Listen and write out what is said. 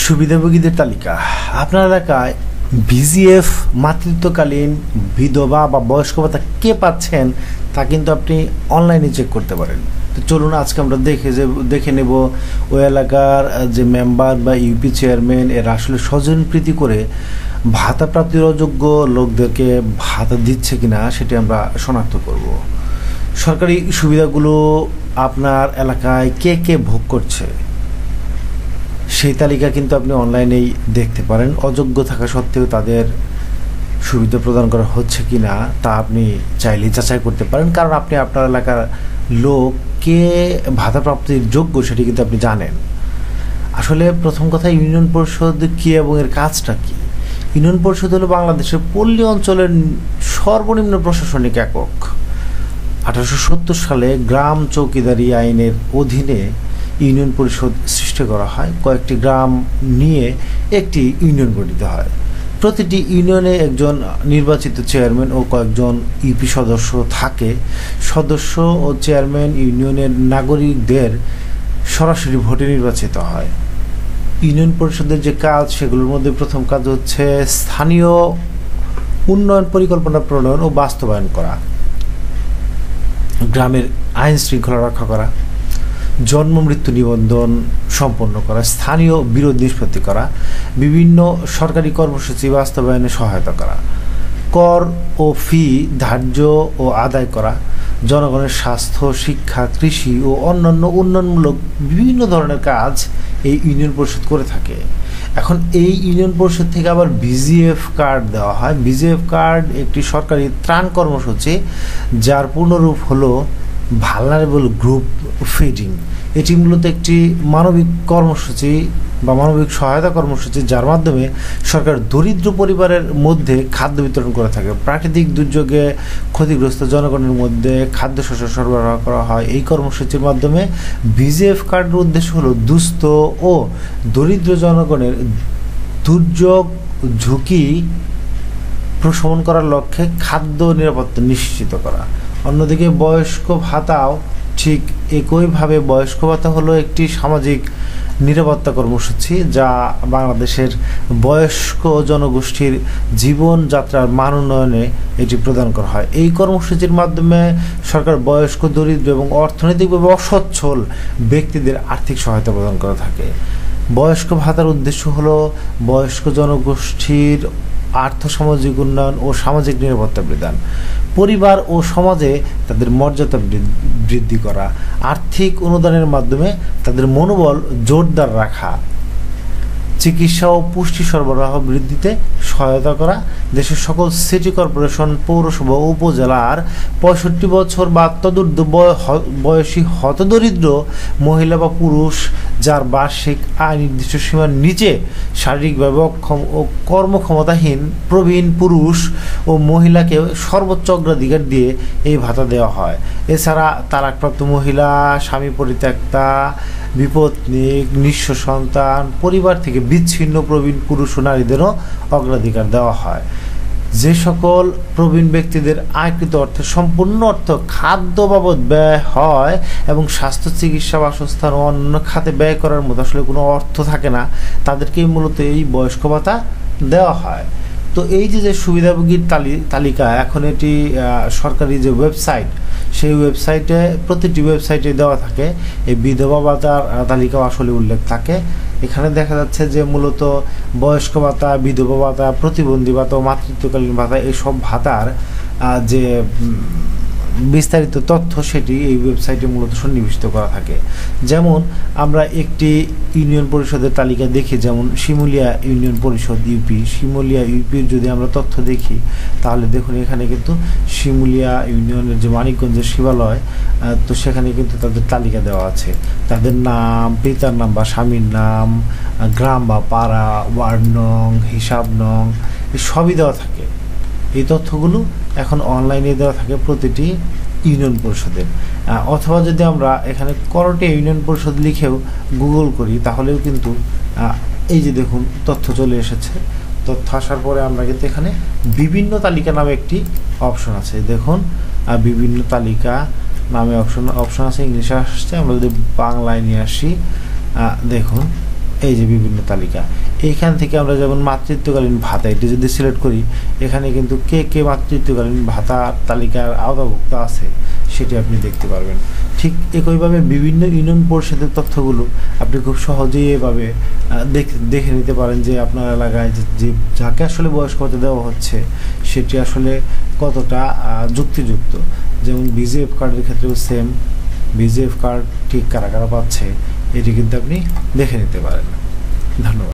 সুবিধাভোগীদের তালিকা। আপনার এলাকায় বিজিএফ মাতৃত্বকালীন বিধবা বা বয়স্ক ভাতা কে পাচ্ছেন তা কিন্তু আপনি অনলাইনে চেক করতে পারেন। তো চলুন আজকে আমরা দেখে নেব ওই এলাকার যে মেম্বার বা ইউপি চেয়ারম্যান এরা আসলে স্বজনপ্রীতি করে ভাতা প্রাপ্তির অযোগ্য লোকদেরকে ভাতা দিচ্ছে কিনা সেটি আমরা শনাক্ত করব। সরকারি সুবিধাগুলো আপনার এলাকায় কে কে ভোগ করছে সেই তালিকা কিন্তু আপনি অনলাইনেই দেখতে পারেন। অযোগ্য থাকা সত্ত্বেও তাদের সুবিধা প্রদান করা হচ্ছে কিনা তা আপনি চাইলেই যাচাই করতে পারেন, কারণ আপনি আপনার এলাকার লোক কে ভাতা প্রাপ্তির যোগ্য সেটি কিন্তু আপনি জানেন। আসলে প্রথম কথা, ইউনিয়ন পরিষদ কী এবং এর কাজটা কী। ইউনিয়ন পরিষদ হলো বাংলাদেশের পল্লী অঞ্চলের সর্বনিম্ন প্রশাসনিক একক। 1870 সালে গ্রাম চৌকিদারি আইনের অধীনে ইউনিয়ন পরিষদ সৃষ্টি করা হয়। কয়েকটি গ্রাম নিয়ে একটি ইউনিয়ন গঠিত হয়। প্রতিটি ইউনিয়নে একজন নির্বাচিত চেয়ারম্যান ও কয়েকজন ইউপি সদস্য থাকে। সদস্য ও চেয়ারম্যান ইউনিয়নের নাগরিকদের সরাসরি ভোটে নির্বাচিত হয়। ইউনিয়ন পরিষদের যে কাজ সেগুলোর মধ্যে প্রথম কাজ হচ্ছে স্থানীয় উন্নয়ন পরিকল্পনা প্রণয়ন ও বাস্তবায়ন করা, গ্রামের আইন শৃঙ্খলা রক্ষা করা, জন্ম মৃত্যু নিবন্ধন সম্পন্ন করা, স্থানীয় বিরোধ নিষ্পত্তি করা, বিভিন্ন সরকারি কর্মসূচি বাস্তবায়নে সহায়তা করা, কর ও ফি ধার্য ও আদায় করা, জনগণের স্বাস্থ্য, শিক্ষা, কৃষি ও অন্যান্য উন্নয়নমূলক বিভিন্ন ধরনের কাজ এই ইউনিয়ন পরিষদ করে থাকে। এখন এই ইউনিয়ন পরিষদ থেকে আবার বিজিএফ কার্ড দেওয়া হয়। বিজিএফ কার্ড একটি সরকারি ত্রাণ কর্মসূচি যার পূর্ণরূপ হলো ভালনারেবল গ্রুপ ফিডিং। এটি মূলত একটি মানবিক কর্মসূচি বা মানবিক সহায়তা কর্মসূচি যার মাধ্যমে সরকার দরিদ্র পরিবারের মধ্যে খাদ্য বিতরণ করে থাকে। প্রাকৃতিক দুর্যোগে ক্ষতিগ্রস্ত জনগণের মধ্যে খাদ্যশস্য সরবরাহ করা হয়। এই কর্মসূচির মাধ্যমে বিজিএফ কার্ডের উদ্দেশ্য হলো দুস্থ ও দরিদ্র জনগণের দুর্যোগ ঝুঁকি প্রশমন করার লক্ষ্যে খাদ্য নিরাপত্তা নিশ্চিত করা। অন্যদিকে বয়স্ক ভাতাও ঠিক একইভাবে। বয়স্ক ভাতা হলো একটি সামাজিক নিরাপত্তা কর্মসূচি যা বাংলাদেশের বয়স্ক জনগোষ্ঠীর জীবনযাত্রার মান উন্নয়নে এটি প্রদান করা হয়। এই কর্মসূচির মাধ্যমে সরকার বয়স্ক, দরিদ্র এবং অর্থনৈতিকভাবে অসচ্ছল ব্যক্তিদের আর্থিক সহায়তা প্রদান করে থাকে। বয়স্ক ভাতার উদ্দেশ্য হলো বয়স্ক জনগোষ্ঠীর আর্থসামাজিক উন্নয়ন ও সামাজিক নিরাপত্তা প্রদান, পরিবার ও সমাজে তাদের মর্যাদা বৃদ্ধি করা, আর্থিক অনুদানের মাধ্যমে তাদের মনোবল জোরদার রাখা, চিকিৎসা ও পুষ্টি সরবরাহ বৃদ্ধিতে সহায়তা করা। দেশের সকল সিটি কর্পোরেশন, পৌরসভা ও উপজেলার 65 বছর বা তদূর্ধ্ব বয়সী হতদরিদ্র মহিলা বা পুরুষ যার বার্ষিক আয় নির্দিষ্ট সীমার নিচে শারীরিকভাবে অক্ষম ও কর্মক্ষমতাহীন প্রবীণ পুরুষ ও মহিলাকে সর্বোচ্চ অগ্রাধিকার দিয়ে এই ভাতা দেওয়া হয়। এছাড়া তালাকপ্রাপ্ত মহিলা, স্বামী পরিত্যক্তা, বিপত্নিক, নিঃস্ব সন্তান, পরিবার থেকে বিচ্ছিন্ন প্রবীণ পুরুষ ও নারীদেরও অগ্রাধিকার দেওয়া হয়। যে সকল প্রবীণ ব্যক্তিদের আয়কৃত অর্থের সম্পূর্ণ অর্থ খাদ্য বাবদ ব্যয় হয় এবং স্বাস্থ্য, চিকিৎসা, বাসস্থান ও অন্য খাতে ব্যয় করার মতো আসলে কোনো অর্থ থাকে না, তাদেরকেই মূলত এই বয়স্ক ভাতা দেওয়া হয়। তো এই যে সুবিধাভোগীর তালিকা, এখন এটি সরকারি যে ওয়েবসাইট, সেই ওয়েবসাইটে প্রতিটি ওয়েবসাইটে দেওয়া থাকে। এই বিধবা ভাতার তালিকাও আসলে উল্লেখ থাকে। এখানে দেখা যাচ্ছে যে মূলত বয়স্ক ভাতা, বিধবা ভাতা, প্রতিবন্ধী ভাতা ও মাতৃত্বকালীন ভাতা এইসব ভাতার যে বিস্তারিত তথ্য সেটি এই ওয়েবসাইটে মূলত সন্নিবেশিত করা থাকে। যেমন আমরা একটি ইউনিয়ন পরিষদের তালিকা দেখি, যেমন শিমুলিয়া ইউনিয়ন পরিষদ ইউপি। শিমুলিয়া ইউপির যদি আমরা তথ্য দেখি তাহলে দেখুন এখানে কিন্তু শিমুলিয়া ইউনিয়নের যে মানিকগঞ্জের শিবালয়, তো সেখানে কিন্তু তাদের তালিকা দেওয়া আছে। তাদের নাম, পিতার নাম বা স্বামীর নাম, গ্রাম বা পাড়া, ওয়ার্ড নং, হিসাব নং, এই সবই দেওয়া থাকে। এই তথ্যগুলো এখন অনলাইনে দেওয়া থাকে প্রতিটি ইউনিয়ন পরিষদের। অথবা যদি আমরা এখানে করটিয়া ইউনিয়ন পরিষদ লিখেও গুগল করি তাহলেও কিন্তু এই যে দেখুন তথ্য চলে এসেছে। তথ্য আসার পরে আমরা কিন্তু এখানে বিভিন্ন তালিকা নামে একটি অপশন আছে। দেখুন বিভিন্ন তালিকা নামে অপশন আছে, ইংলিশে আসছে। আমরা যদি বাংলায় নিয়ে আসি, দেখুন এই যে বিভিন্ন তালিকা, এইখান থেকে আমরা যেমন মাতৃত্বকালীন ভাতা এটি যদি সিলেক্ট করি, এখানে কিন্তু কে কে মাতৃত্বকালীন ভাতার তালিকার আওতাভুক্ত আছে সেটি আপনি দেখতে পারবেন। ঠিক একইভাবে বিভিন্ন ইউনিয়ন পরিষদের তথ্যগুলো আপনি খুব সহজেই এভাবে দেখে নিতে পারেন যে আপনার এলাকায় যে যাকে আসলে বয়স্ক ভাতা দেওয়া হচ্ছে সেটি আসলে কতটা যুক্তিযুক্ত। যেমন বিজিএফ কার্ডের ক্ষেত্রেও সেম, বিজিএফ কার্ড ঠিক কারা কারা পাচ্ছে এটি কিন্তু আপনি দেখে নিতে পারেন। ধন্যবাদ।